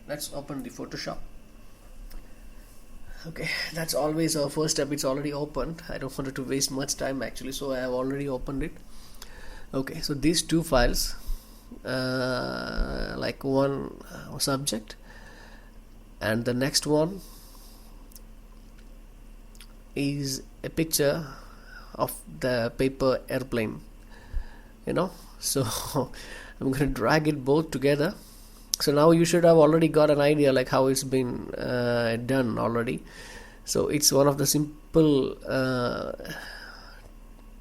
let's open the Photoshop. Okay, that's always our first step. It's already opened. I don't want to waste much time actually, so I have already opened it. Okay, so these two files, like one subject, and the next one is a picture of the paper airplane, so I'm going to drag it both together. So now you should have already got an idea like how it's been done already. So it's one of the simple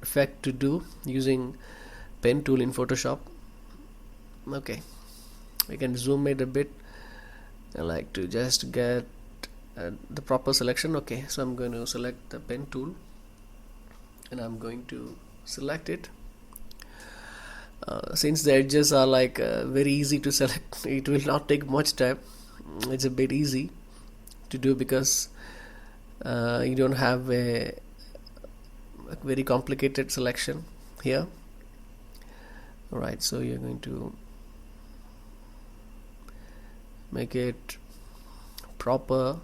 effect to do using pen tool in Photoshop. Okay, we can zoom it a bit. I like to just get the proper selection. Okay, so I'm going to select the pen tool and I'm going to select it. Since the edges are like very easy to select, it will not take much time. It's a bit easy to do because you don't have a very complicated selection here. Alright, so you're going to make it proper.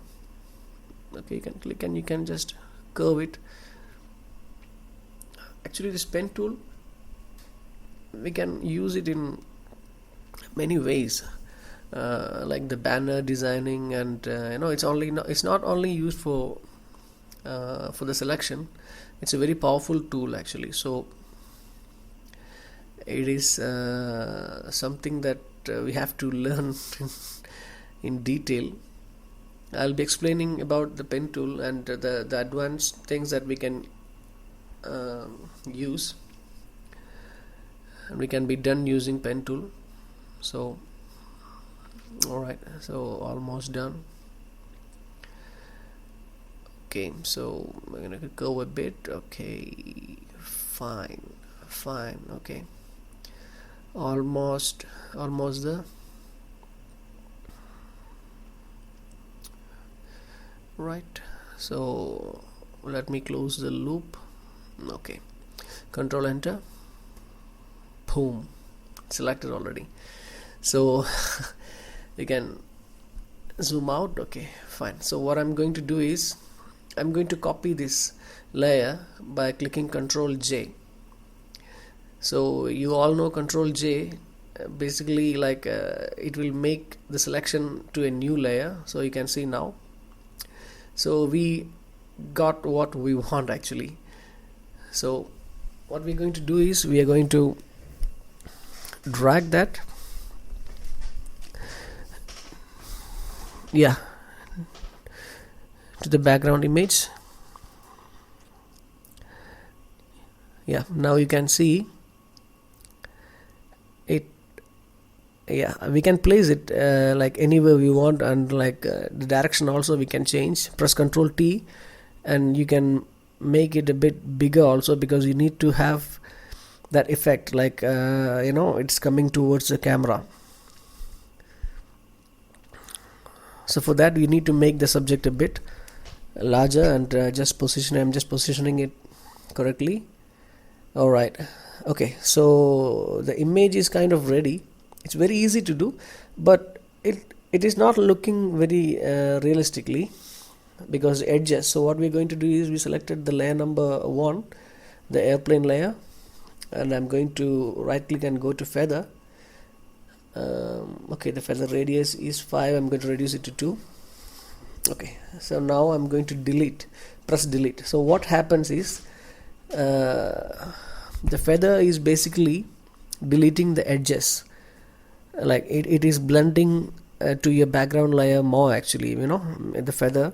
Okay, you can click and you can just curve it. Actually, this pen tool, we can use it in many ways, like the banner designing, and it's not only used for the selection. It's a very powerful tool actually. So it is something that we have to learn in detail. I'll be explaining about the pen tool and the advanced things that we can use, and we can be done using pen tool. So alright, so almost done. Okay, so we're gonna go a bit. Okay, fine. Okay, almost there. Right, so let me close the loop. Okay, control enter. Boom, selected already. So you can zoom out. Okay, fine. So what I'm going to do is I'm going to copy this layer by clicking Control J. So you all know Control J, basically like it will make the selection to a new layer. So you can see now. So we got what we want actually. So what we're going to do is we are going to drag that, to the background image. Now you can see it. We can place it like anywhere we want, and like the direction also we can change. Press Ctrl T and you can make it a bit bigger also, because you need to have that effect like it's coming towards the camera. So for that you need to make the subject a bit larger, and I'm just positioning it correctly. Alright, okay, so the image is kind of ready. It's very easy to do, but it is not looking very realistically because edges. So what we're going to do is we selected the layer number 1, the airplane layer, and I'm going to right click and go to feather. Okay, the feather radius is 5. I'm going to reduce it to 2. Okay, so now I'm going to press delete. So what happens is the feather is basically deleting the edges, like it is blending to your background layer more actually, the feather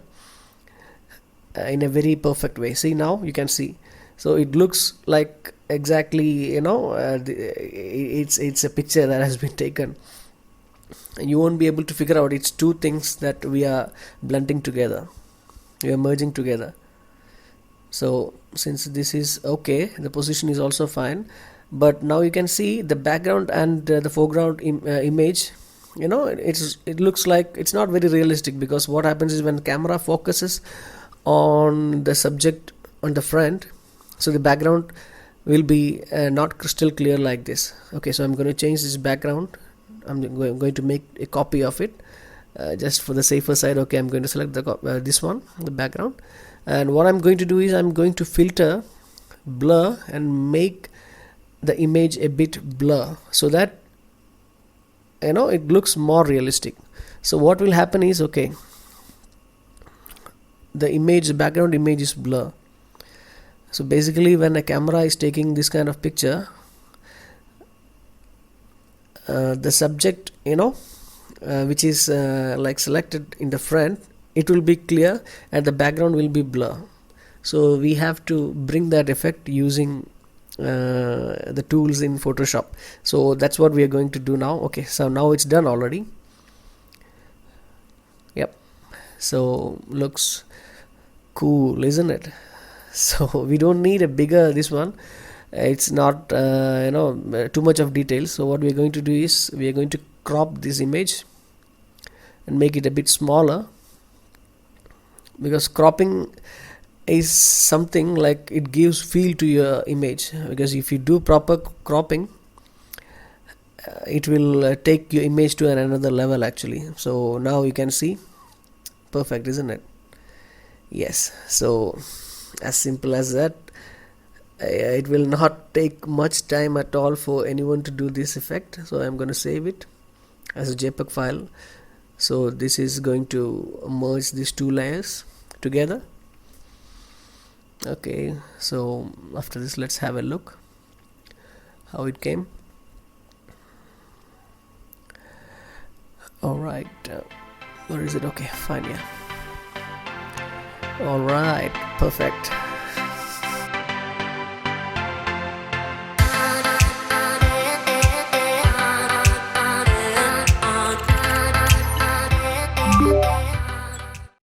in a very perfect way. See, now you can see, so it looks like exactly it's a picture that has been taken. You won't be able to figure out it's two things that we are blending together, we are merging together. So since this is okay, the position is also fine, but now you can see the background and the foreground image, it looks like it's not very realistic, because what happens is when the camera focuses on the subject on the front, so the background will be not crystal clear like this. Okay, so I'm going to change this background I'm going to make a copy of it, just for the safer side. Okay, I'm going to select the this one, the background, and what I'm going to do is I'm going to filter, blur, and make the image a bit blur, so that it looks more realistic. So what will happen is, okay, the background image is blur. So basically, when a camera is taking this kind of picture, the subject which is like selected in the front, it will be clear and the background will be blur. So we have to bring that effect using the tools in Photoshop. So that's what we are going to do now. Okay, so now it's done already. Yep, so looks cool, isn't it? So we don't need a bigger this one. It's not too much of detail. So what we are going to do is we are going to crop this image and make it a bit smaller, because cropping is something like it gives feel to your image, because if you do proper cropping, it will take your image to another level actually. So now you can see, perfect, isn't it? Yes, so as simple as that. It will not take much time at all for anyone to do this effect. So I'm going to save it as a JPEG file. So this is going to merge these two layers together. Okay, so after this, let's have a look how it came. Alright, where is it? Okay, fine, yeah. Alright, perfect.